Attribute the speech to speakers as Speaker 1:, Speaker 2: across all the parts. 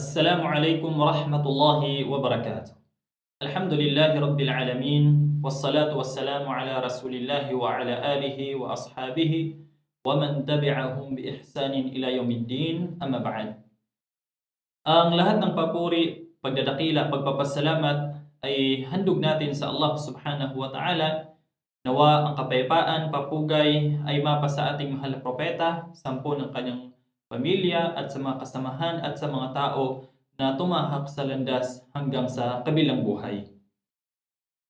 Speaker 1: Assalamualaikum warahmatullahi wabarakatuh. Alhamdulillahi rabbil alamin wassalatu wassalamu ala Rasulillah wa ala alihi wa ashabihi wa man tabi'ahum bi ihsanin ila yaumiddin. Amma ba'd. Ang lahat ng papuri, pagdadakila, pagpapasalamat ay handog natin sa Allah Subhanahu wa Ta'ala. Nawa ang kapayapaan, papugay ay mapa sa ating mahal na propeta, sampo ng kanyang pamilya at sa mga kasamahan at sa mga tao na tumahak sa landas hanggang sa kabilang buhay.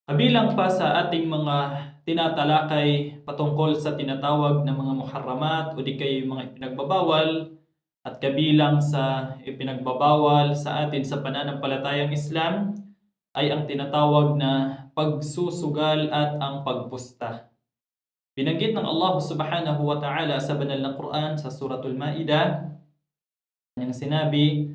Speaker 1: Kabilang pa sa ating mga tinatalakay patungkol sa tinatawag na mga muharramat o di kaya mga ipinagbabawal, at kabilang sa ipinagbabawal sa atin sa pananampalatayang Islam ay ang tinatawag na pagsusugal at ang pagpusta. Binanggit ng Allah Subhanahu wa Ta'ala sa banal na Quran sa Suratul Ma'idah, niyang sinabi,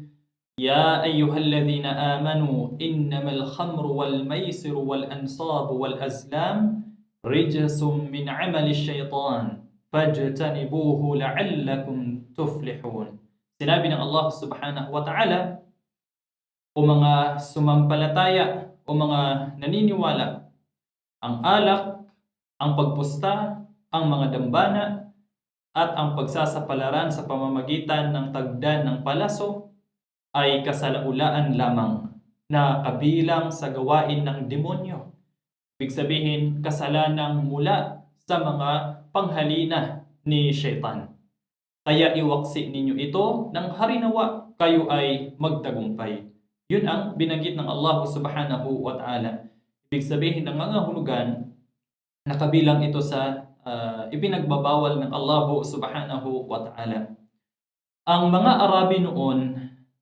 Speaker 1: Ya ayyuhalladhina amanu innamal khamru wal maisiru wal ansabu wal azlam rijsum min amali syaitan fajtanibuhu la'allakum tuflihun. Sinabi ng Allah Subhanahu wa Ta'ala, o mga sumampalataya o mga naniniwala, ang alak, ang pagpusta, ang mga dambana, at ang pagsasapalaran sa pamamagitan ng tagdan ng palaso ay kasalaulaan lamang na kabilang sa gawain ng demonyo. Ibig sabihin, kasalanang mula sa mga panghalina ni Shaitan. Kaya iwaksi ninyo ito ng harinawa kayo ay magtagumpay. Yun ang binanggit ng Allah Subhanahu wa Ta'ala. Ibig sabihin ng mga hulugan na kabilang ito sa ipinagbabawal ng Allah Subhanahu wa Ta'ala. Ang mga Arabi noon,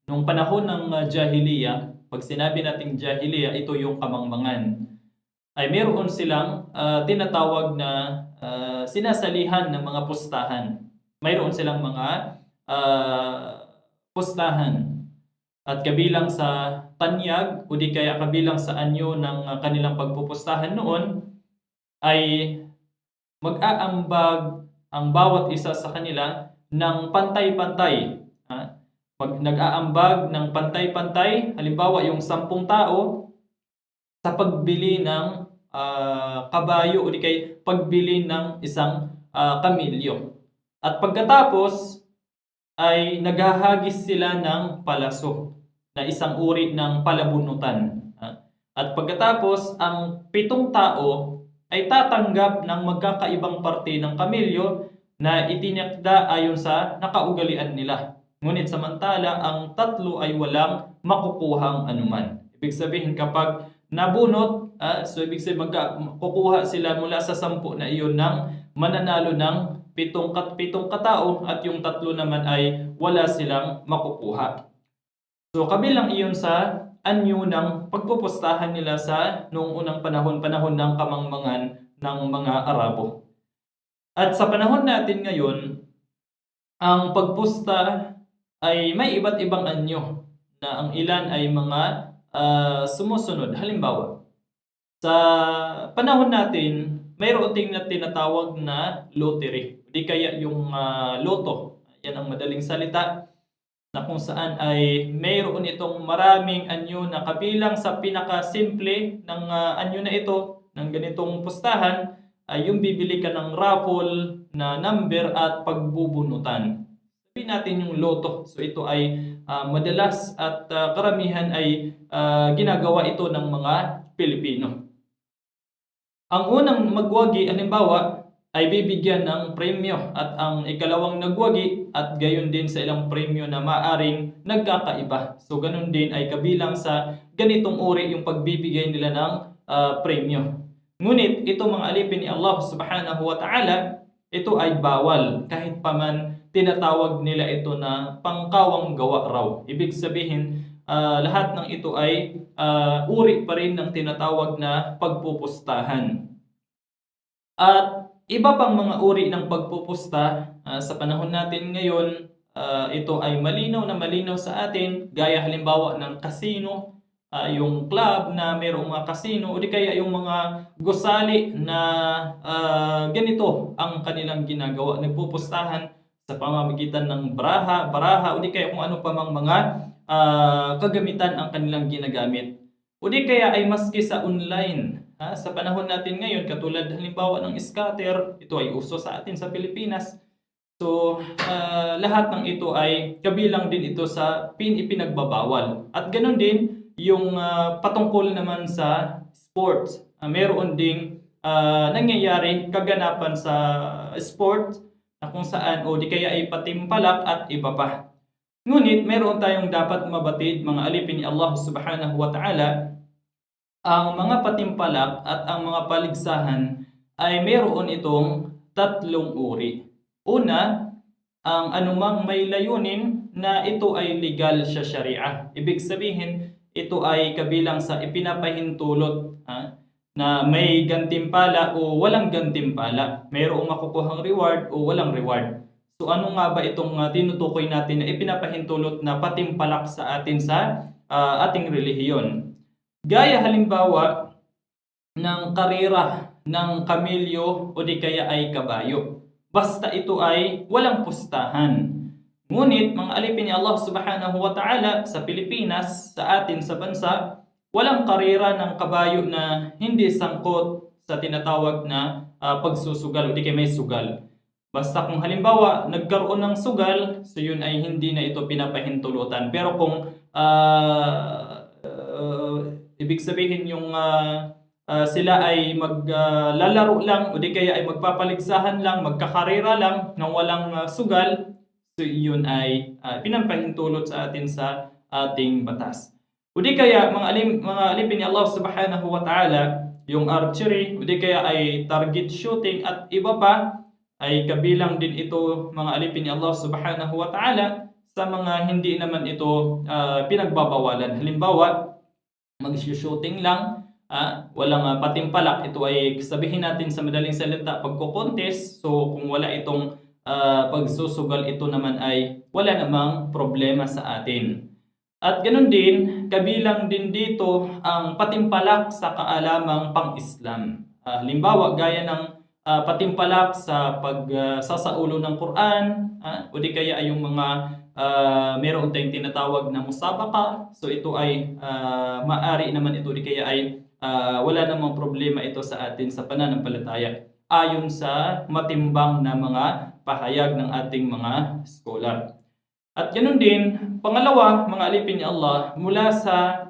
Speaker 1: nung panahon ng Jahiliya, pag sinabi nating Jahiliya, ito yung kamangmangan, ay meron silang tinatawag na sinasalihan ng mga pustahan. Mayroon silang mga pustahan. At kabilang sa tanyag o di kaya kabilang sa anyo ng kanilang pagpupustahan noon ay mag-aambag ang bawat isa sa kanila ng pantay-pantay. Nag-aambag ng pantay-pantay, halimbawa yung 10 tao sa pagbili ng kabayo o di kaya pagbili ng isang kamilyo. At pagkatapos ay naghahagis sila ng palaso na isang uri ng palabunutan. At pagkatapos, ang 7 tao ay tatanggap ng magkakaibang parte ng kamilyo na itinakda ayon sa nakaugalian nila. Ngunit samantala, ang 3 ay walang makukuhang anuman. Ibig sabihin, kapag nabunot, so ibig sabihin kukuha sila mula sa 10 na iyon ng mananalo ng 7 katao at yung 3 naman ay wala silang makukuha. So kabilang iyon sa anyo ng pagpupustahan nila sa noong unang panahon ng kamangmangan ng mga Arabo. At sa panahon natin ngayon, ang pagpusta ay may iba't ibang anyo na ang ilan ay mga sumusunod. Halimbawa, sa panahon natin, mayroon ting na tinatawag na lottery. Di kaya yung loto. Yan ang madaling salita na kung saan ay mayroon itong maraming anyo na kabilang sa pinakasimple ng anyo na ito, ng ganitong pustahan, ay yung bibili ka ng raffle na number at pagbubunutan. Sabihin natin yung loto. So ito ay madalas at karamihan ay ginagawa ito ng mga Pilipino. Ang unang magwagi, halimbawa, ay bibigyan ng premyo at ang ikalawang nagwagi at gayon din sa ilang premyo na maaring nagkakaiba. So ganun din ay kabilang sa ganitong uri yung pagbibigay nila ng premyo. Ngunit ito mga alipin ni Allah Subhanahu wa Ta'ala, ito ay bawal kahit paman tinatawag nila ito na pangkawang gawa raw. Ibig sabihin, lahat ng ito ay uri pa rin ng tinatawag na pagpupustahan. At iba pang mga uri ng pagpupusta sa panahon natin ngayon, ito ay malinaw na malinaw sa atin, gaya halimbawa ng casino, yung club na mayroong mga casino o di kaya yung mga gusali na ganito ang kanilang ginagawa. Nagpupustahan sa pamamagitan ng baraha o di kaya kung ano pa mang mga kagamitan ang kanilang ginagamit. O di kaya ay maski sa online, sa panahon natin ngayon, katulad halimbawa ng scatter, ito ay uso sa atin sa Pilipinas. So, lahat ng ito ay kabilang din ito sa ipinagbabawal. At ganoon din yung patungkol naman sa sports. Meron ding nangyayari kaganapan sa sports na kung saan o di kaya ay patimpalak at iba pa. Ngunit meron tayong dapat mabatid, mga alipin ni Allah Subhanahu wa Ta'ala, ang mga patimpalak at ang mga paligsahan ay meron itong tatlong uri. Una, ang anumang may layunin na ito ay legal sa Sharia. Ibig sabihin, ito ay kabilang sa ipinapahintulot na may gantimpala o walang gantimpala. Mayroong makukuhang reward o walang reward. So ano nga ba itong tinutukoy natin na ipinapahintulot na patimpalak sa atin sa ating relihiyon? Gaya halimbawa ng karera ng kamilyo o di kaya ay kabayo. Basta ito ay walang pustahan. Ngunit mga alipin ni Allah Subhanahu wa Ta'ala sa Pilipinas, sa atin sa bansa, walang karera ng kabayo na hindi sangkot sa tinatawag na pagsusugal o di kaya may sugal. Basta kung halimbawa nagkaroon ng sugal, so yun ay hindi na ito pinapahintulutan. Pero kung ibig sabihin yung sila ay maglalaro lang o di kaya ay magpapaligsahan lang, magkakarera lang nang walang sugal, so yun ay pinapahintulot sa atin sa ating batas. O di kaya mga alipin ni Allah Subhanahu wa Ta'ala, yung archery o di kaya ay target shooting at iba pa ay kabilang din ito, mga alipin ni Allah Subhanahu wa Ta'ala, sa mga hindi naman ito pinagbabawalan. Halimbawa, mag-shooting lang, walang patimpalak, ito ay sabihin natin sa madaling salita pagko-contest. So kung wala itong pagsusugal, ito naman ay wala namang problema sa atin. At ganoon din, kabilang din dito ang patimpalak sa kaalamang pang-Islam. Halimbawa, gaya ng patimpalak sa pagsasaulo ng Quran, o di kaya ay yung mga meron tayong tinatawag na musabaka. So ito ay maari naman ito di kaya ay wala namang problema ito sa atin sa pananampalataya ayon sa matimbang na mga pahayag ng ating mga scholar. At ganoon din, pangalawa, mga alipin ni Allah, mula sa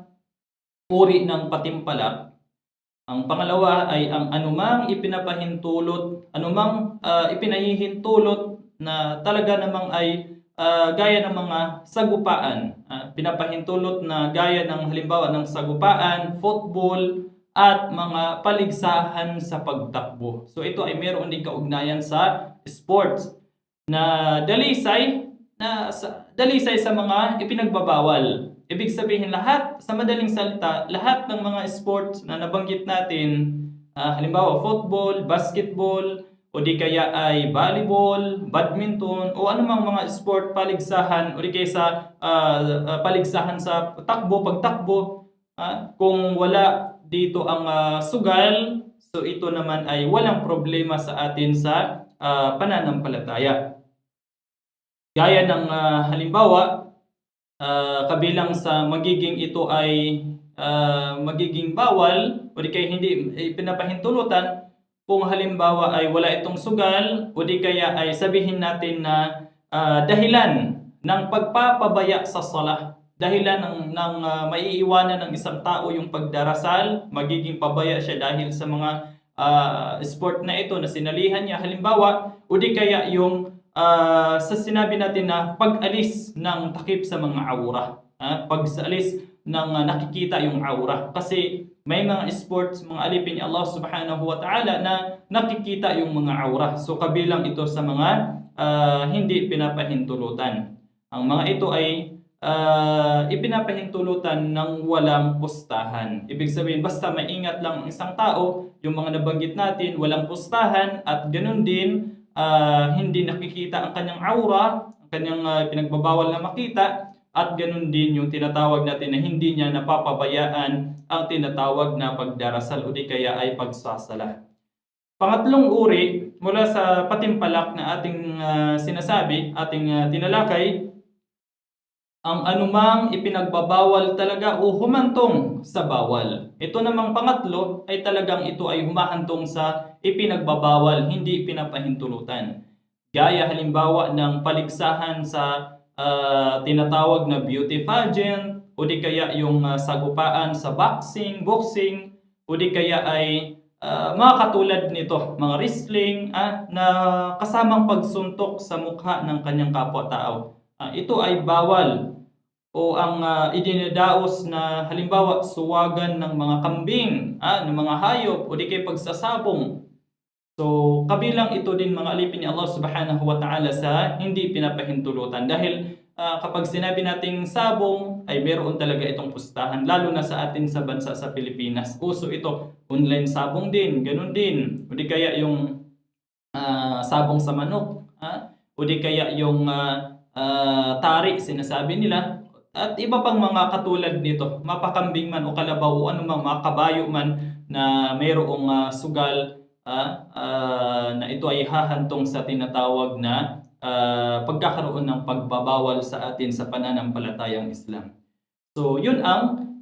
Speaker 1: uri ng patimpalak, ang pangalawa ay ang anumang ipinapahintulot, anumang ipinahihintulot na talaga namang ay gaya ng mga sagupaan. Pinapahintulot na gaya ng halimbawa ng sagupaan, football, at mga paligsahan sa pagtakbo. So ito ay meron din kaugnayan sa sports na dalisay sa mga ipinagbabawal. Ibig sabihin lahat, sa madaling salita, lahat ng mga sports na nabanggit natin, halimbawa football, basketball, o di kaya ay volleyball, badminton, o anumang mga sport, paligsahan, o di kaya sa paligsahan sa pagtakbo, kung wala dito ang sugal, so ito naman ay walang problema sa atin sa pananampalataya. Gaya ng halimbawa, kabilang sa magiging ito ay magiging bawal o di kaya hindi pinapahintulutan kung halimbawa ay wala itong sugal o di kaya ay sabihin natin na dahilan ng pagpapabaya sa salah, dahilan ng maiiwanan ng isang tao yung pagdarasal, magiging pabaya siya dahil sa mga sport na ito na sinalihan niya, halimbawa, o di kaya yung sa sinabi natin na pag-alis ng takip sa mga aura, pag-alis ng nakikita yung aura. Kasi may mga sports, mga alipin ni Allah Subhanahu wa Ta'ala na nakikita yung mga aura. So kabilang ito sa mga hindi pinapahintulutan. Ang mga ito ay ipinapahintulutan ng walang pustahan. Ibig sabihin, basta maingat lang ang isang tao, yung mga nabanggit natin, walang pustahan, at ganun din, hindi nakikita ang kanyang aura, ang kanyang pinagbabawal na makita, at ganun din yung tinatawag natin na hindi niya napapabayaan ang tinatawag na pagdarasal o di kaya ay pagsasala. Pangatlong uri mula sa patimpalak na ating sinasabi, ating tinalakay, ang anumang ipinagbabawal talaga o humantong sa bawal. Ito namang pangatlo ay talagang ito ay humahantong sa ipinagbabawal, hindi pinapahintulutan. Gaya halimbawa ng paligsahan sa tinatawag na beauty pageant, o di kaya yung sagupaan sa boxing, o di kaya ay mga katulad nito, mga wrestling na kasamang pagsuntok sa mukha ng kanyang kapwa-tao. Ito ay bawal, o ang idinadaos na halimbawa suwagan ng mga kambing, ng mga hayop, o di kaya pagsasabong. So, kabilang ito din mga alipin ni Allah subhanahu wa ta'ala sa hindi pinapahintulutan. Dahil kapag sinabi nating sabong, ay meron talaga itong pustahan. Lalo na sa atin sa bansa sa Pilipinas. Uso ito, online sabong din, ganun din. O di kaya yung sabong sa manok. O di kaya yung tari, sinasabi nila. At iba pang mga katulad nito, mapakambing man o kalabaw o anumang mga kabayo man na mayroong sugal, na ito ay hahantong sa tinatawag na pagkakaroon ng pagbabawal sa atin sa pananampalatayang Islam. So, yun ang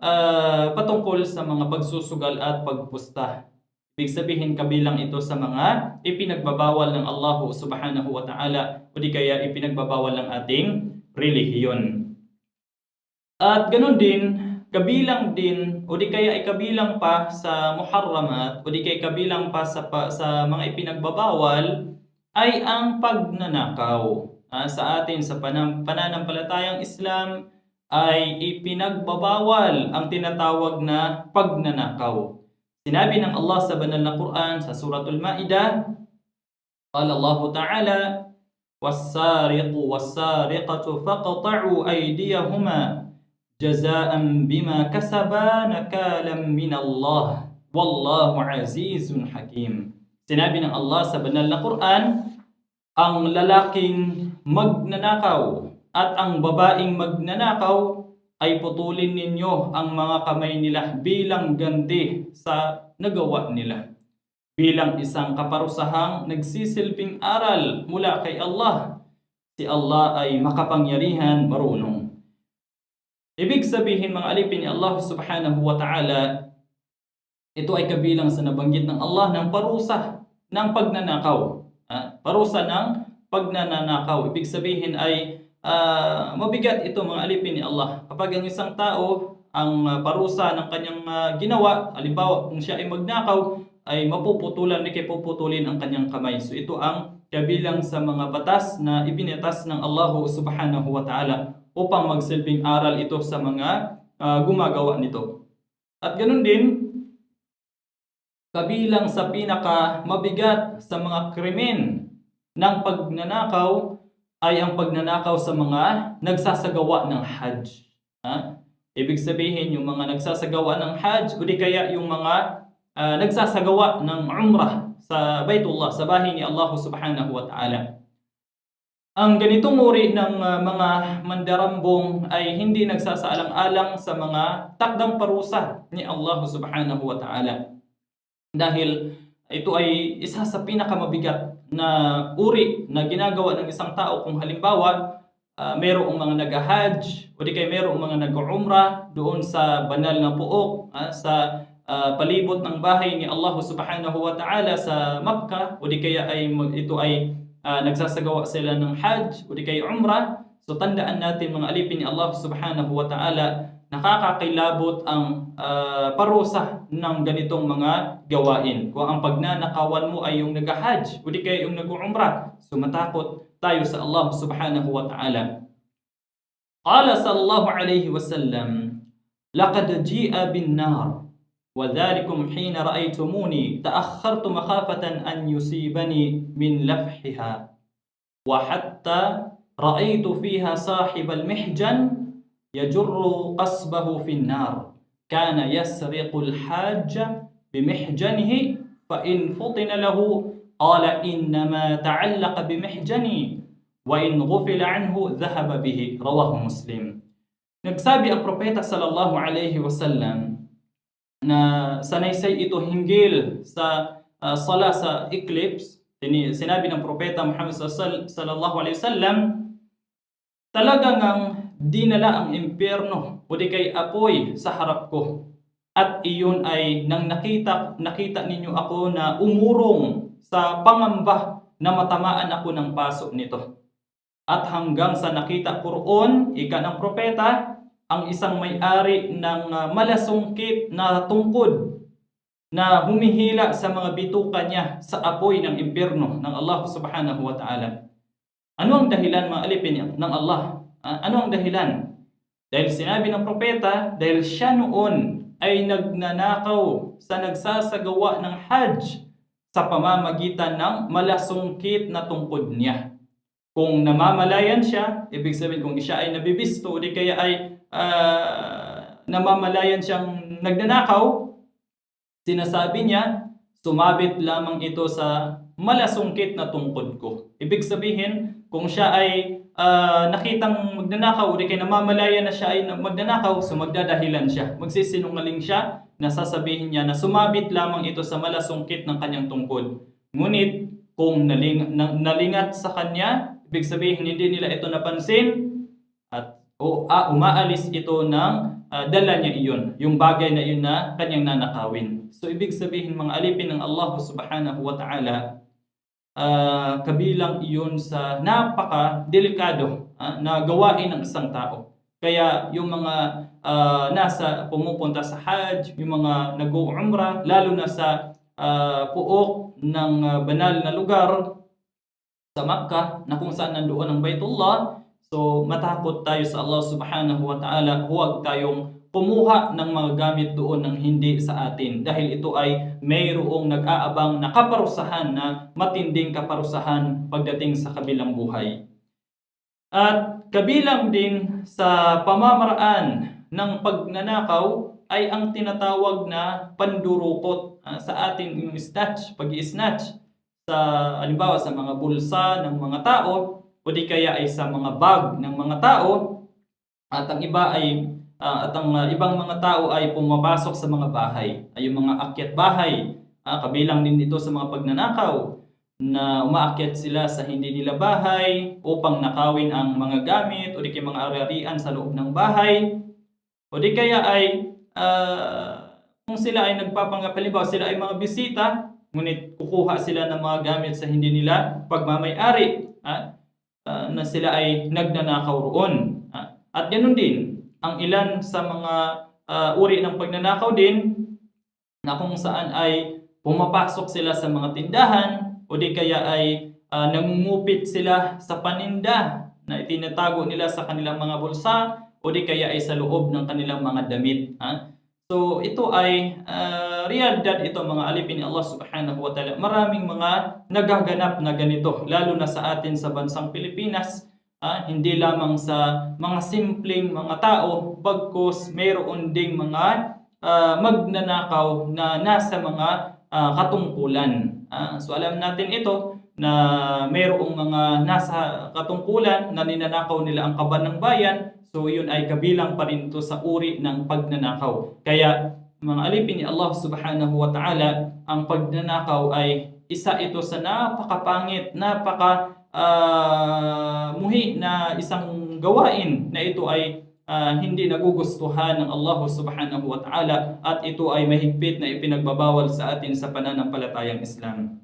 Speaker 1: patungkol sa mga pagsusugal at pagpusta. Ibig sabihin, kabilang ito sa mga ipinagbabawal ng Allah subhanahu wa ta'ala o di kaya ipinagbabawal ng ating relihiyon. At ganun din, kabilang din o di kaya ay kabilang pa sa muharramat o di kaya kabilang pa sa mga ipinagbabawal ay ang pagnanakaw. Sa atin sa pananampalatayang Islam ay ipinagbabawal ang tinatawag na pagnanakaw. Sinabi ng Allah sa banal na Quran sa Suratul Ma'idah, qala Allah Ta'ala, "Was-sariqu was-sariqatu faqta'u aydiyahuma jazaan bima kasaba nakalam min Allah wallahu azizun hakim." Sinabi ng Allah sa banal na Quran, ang lalaking magnanakaw at ang babaeng magnanakaw ay putulin ninyo ang mga kamay nila bilang ganti sa nagawa nila, bilang isang kaparusahang nagsisilbing aral mula kay Allah. Si Allah ay makapangyarihan, marunong. Ibig sabihin mga alipin ni Allah subhanahu wa ta'ala, ito ay kabilang sa nabanggit ng Allah ng parusa ng pagnanakaw. Parusa ng pagnanakaw. Ibig sabihin ay mabigat ito mga alipin ni Allah. Kapag ang isang tao, ang parusa ng kanyang ginawa, halimbawa kung siya ay magnakaw, ay mapuputulin ang kanyang kamay. So ito ang kabilang sa mga batas na ibinatas ng Allah subhanahu wa ta'ala upang magsilbing aral ito sa mga gumagawa nito. At ganun din, kabilang sa pinaka mabigat sa mga krimen ng pagnanakaw ay ang pagnanakaw sa mga nagsasagawa ng Hajj. Ibig sabihin, yung mga nagsasagawa ng Hajj o di kaya yung mga nagsasagawa ng Umrah sa Baitullah, sa bahay ni Allah subhanahu wa ta'ala. Ang ganitong uri ng mga mandarambong ay hindi nagsasaalang-alang sa mga takdang parusa ni Allah subhanahu wa ta'ala. Dahil ito ay isa sa pinakamabigat na uri na ginagawa ng isang tao kung halimbawa mayroong mga nag-hajj o di kaya mayroong mga nag-umrah doon sa banal na puok, sa palibot ng bahay ni Allah subhanahu wa ta'ala sa Makkah, o di kaya ay ito ay nagsasagawa sila ng hajj o di kaya umrah. So tandaan natin mga alipin ni Allah subhanahu wa ta'ala, nakakakilabot ang parusa ng ganitong mga gawain. Kung ang pagnanakawan mo ay yung nag-hajj o di kaya yung nag-umrah, so matakot tayo sa Allah subhanahu wa ta'ala. Qala sallallahu alayhi wa sallam, "Laqad ji'a bin nar wa dhalikum hina ra'aytumuni ta'akhkhartu makhafatan an yusibani min lafhiha wa hatta ra'aytu fiha sahib al-mihjan yajurru qasbahu fi an-nar kana yasriqu al-hajj bimihjanihi fa in futina lahu qala innama ta'allaqa bimihjani wa in ghufila anhu dhahaba bihi." Rawahu Muslim. Nagsabi ang propeta sallallahu alayhi wasallam na sanaysay ito hinggil sa sala sa eclipse. Sinabi ng propeta Muhammad sallallahu alayhi wasallam, talagang ang dinala ang impyerno o di kay apoy sa harap ko. At iyon ay nang nakita ninyo ako na umurong sa pangamba na matamaan ako ng paso nito. At hanggang sa nakita ko roon, ika ng propeta, ang isang may-ari ng malasungkit na tungkod na humihila sa mga bituka niya sa apoy ng impyerno ng Allah subhanahu wa ta'ala. Ano ang dahilan, mga alipin ng Allah? Ano ang dahilan? Dahil sinabi ng propeta, dahil siya noon ay nagnanakaw sa nagsasagawa ng Hajj sa pamamagitan ng malasungkit na tungkod niya. Kung namamalayan siya, ibig sabihin kung siya ay nabibisto, di kaya ay namamalayan siyang nagnanakaw, sinasabi niya, sumabit lamang ito sa malasungkit na tungkod ko. Ibig sabihin, kung siya ay nakitang magnanakaw, di kaya namamalayan na siya ay magnanakaw, so magdadahilan siya. Magsisinungaling siya, nasasabihin niya na sumabit lamang ito sa malasungkit ng kanyang tungkod. Ngunit, kung nalingat sa kanya, ibig sabihin hindi nila ito napansin, at umaalis ito ng dala niya iyon, yung bagay na iyon na kanyang nanakawin. So ibig sabihin, mga alipin ng Allah subhanahu wa ta'ala, kabilang iyon sa napaka-delikado na gawain ng isang tao. Kaya yung mga pumupunta sa Hajj, yung mga nag-umrah, lalo na sa puok ng banal na lugar sa Makkah, na kung saan nandoon ang Baitullah, so matakot tayo sa Allah subhanahu wa ta'ala, huwag tayong kumuha ng mga gamit doon ng hindi sa atin, dahil ito ay mayroong nag-aabang na kaparusahan, na matinding kaparusahan pagdating sa kabilang buhay. At kabilang din sa pamamaraan ng pagnanakaw ay ang tinatawag na pandurukot sa atin, yung snatch, pag-i-snatch sa halimbawa sa mga bulsa ng mga tao, o di kaya ay sa mga bag ng mga tao, at ang ibang mga tao ay pumapasok sa mga bahay, ay yung mga akyat bahay. Kabilang din dito sa mga pagnanakaw, na umaakyat sila sa hindi nila bahay upang nakawin ang mga gamit o di kaya mga ari-arian sa loob ng bahay, o di kaya ay kung sila ay nagpapanggap, halimbawa sila ay mga bisita, ngunit kukuha sila ng mga gamit sa hindi nila pagmamay-ari, na sila ay nagnanakaw roon. At ganoon din ang ilan sa mga uri ng pagnanakaw din, na kung saan ay pumapasok sila sa mga tindahan, o di kaya ay nangungupit sila sa paninda na itinatago nila sa kanilang mga bulsa, o di kaya ay sa loob ng kanilang mga damit. So ito ay realidad ito, mga alipin ni Allah subhanahu wa ta'ala. Maraming mga nagaganap na ganito, lalo na sa atin sa bansang Pilipinas. Hindi lamang sa mga simpleng mga tao, bagkus mayroon ding mga magnanakaw na nasa mga katungkulan. So alam natin ito, na mayroong mga nasa katungkulan na ninanakaw nila ang kaban ng bayan. So yun ay kabilang pa rin ito sa uri ng pagnanakaw. Kaya mga alipin ni Allah subhanahu wa ta'ala, ang pagnanakaw ay isa ito sa napakapangit, muhi na isang gawain, na ito ay hindi nagugustuhan ng Allah subhanahu wa ta'ala, at ito ay mahigpit na ipinagbabawal sa atin sa pananampalatayang Islam.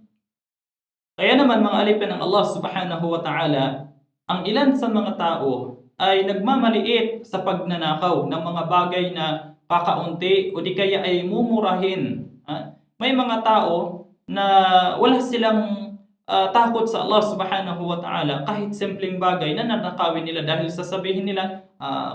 Speaker 1: Kaya naman, mga alipin ng Allah subhanahu wa ta'ala, ang ilan sa mga tao ay nagmamaliit sa pagnanakaw ng mga bagay na kakaunti o di kaya ay mumurahin. May mga tao na wala silang takot sa Allah subhanahu wa ta'ala, kahit simpleng bagay na nanakawin nila, dahil sasabihin nila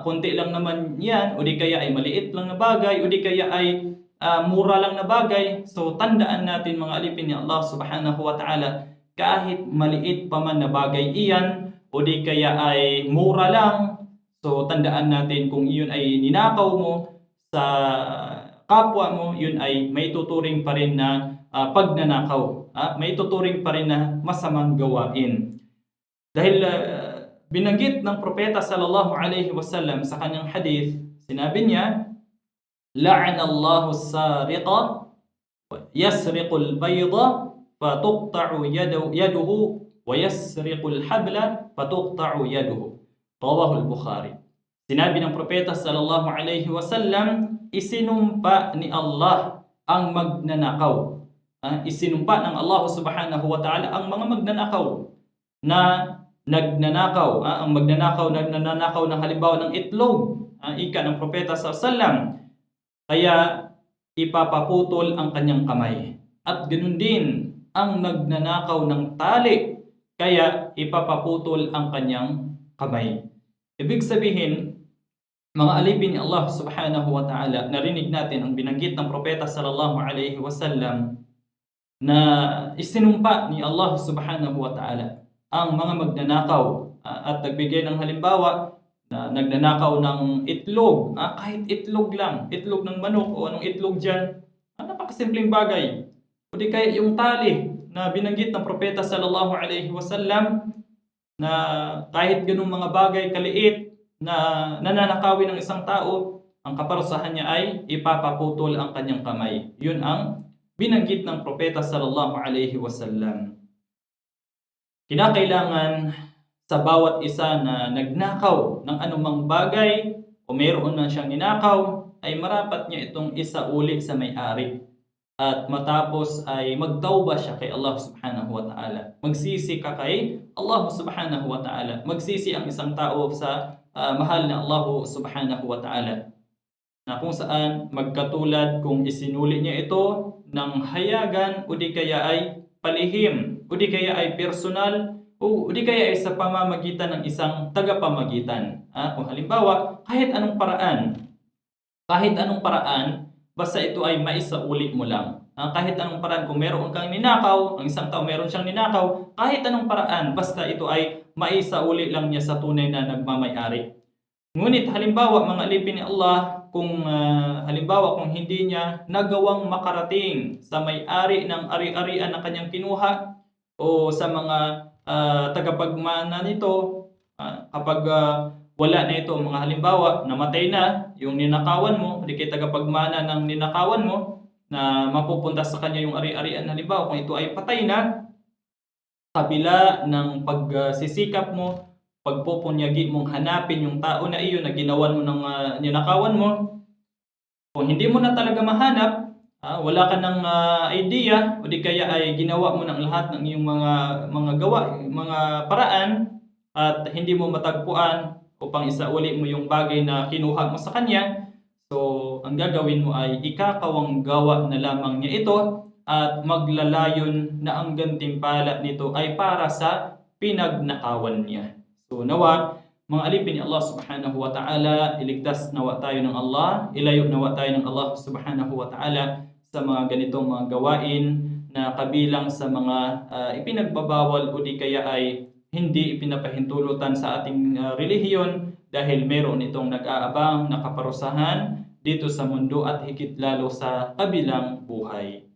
Speaker 1: konti lang naman yan, o di kaya ay maliit lang na bagay, o di kaya ay mura lang na bagay. So tandaan natin, mga alipin ni Allah subhanahu wa ta'ala, kahit maliit pa man na bagay iyan, o di kaya ay mura lang, so tandaan natin, kung iyon ay ninakaw mo sa kapwa mo, yun ay may tuturing pa rin na pagnanakaw, may tuturing pa rin na masamang gawain. Dahil binanggit ng propeta sallallahu alaihi wasallam sa kanyang hadith, sinabi niya, la'anallahu as-sariqa yasriqul bayda fatuqta'u yaduhu wa yasriqul habla fatuqta'u yaduhu. Rawahul Bukhari. Sinabi ng propeta sallallahu alaihi wasallam, isinumpa ni Allah ang magnanakaw. Isinumpa ng Allah subhanahu wa ta'ala ang mga magnanakaw na nagnanakaw. Ang magnanakaw na nananakaw ng halimbawa ng itlog, ika ng propeta sallallahu alaihi wasallam, kaya ipapaputol ang kanyang kamay. At ganoon din ang nagnanakaw ng tali, kaya ipapaputol ang kanyang kamay. Ibig sabihin, mga alipin ni Allah subhanahu wa ta'ala, narinig natin ang binanggit ng propeta sallallahu alaihi wasallam na isinumpa ni Allah subhanahu wa ta'ala ang mga magnanakaw at nagbigay ng halimbawa na nagnanakaw ng itlog, kahit itlog lang, itlog ng manok o anong itlog dyan, napakasimpleng bagay. O di kaya yung tali na binanggit ng propeta sallallahu alaihi wasallam na kahit ganung mga bagay kaliit na nananakawin ng isang tao, ang kaparusahan niya ay ipapaputol ang kanyang kamay. Yun ang binanggit ng propeta sallallahu alaihi wasallam. Kinakailangan sa bawat isa na nagnakaw ng anumang bagay o mayroon man siyang ninakaw, ay marapat niya itong isauli sa may-ari. At matapos ay magtauba siya kay Allah subhanahu wa ta'ala. Magsisi ka kay Allah subhanahu wa ta'ala. Magsisi ang isang tao sa mahal na Allah subhanahu wa ta'ala. Na kung saan magkatulad kung isinuli niya ito ng hayagan o di kaya ay palihim o di kaya ay personal o di kaya ay sa pamamagitan ng isang tagapamagitan. Kung halimbawa, kahit anong paraan, basta ito ay maisauli mo lang. Kahit anong paraan, kung meron kang ninakaw, ang isang tao meron siyang ninakaw, kahit anong paraan, basta ito ay maisauli lang niya sa tunay na nagmamay-ari. Ngunit halimbawa, mga alipin ni Allah, kung hindi niya nagawang makarating sa may-ari ng ari-arian na kanyang kinuha o sa mga tagapagmana nito, kapag wala na ito, mga halimbawa, namatay na yung ninakawan mo, hindi kay tagapagmana ng ninakawan mo, na mapupunta sa kanya yung ari-arian, halimbawa, kung ito ay patay na, kabila ng pagsisikap mo, pagpupunyagi mong hanapin yung tao na iyon na ginawan mo ng ninakawan mo, kung hindi mo na talaga mahanap, wala ka ng idea o di kaya ay ginawa mo ng lahat ng iyong mga paraan at hindi mo matagpuan upang isauli mo yung bagay na kinuha mo sa kanya, so ang gagawin mo ay ikakawang gawa na lamang niya ito at maglalayon na ang gantimpala nito ay para sa pinagnakawan niya. So nawa, mga alipin ni Allah subhanahu wa ta'ala, iligtas nawa tayo ng Allah, ilayo nawa tayo ng Allah subhanahu wa ta'ala sa mga ganitong mga gawain na kabilang sa mga ipinagbabawal o di kaya ay hindi ipinapahintulutan sa ating relihiyon, dahil meron itong nag-aabang na kaparusahan dito sa mundo at higit lalo sa kabilang buhay.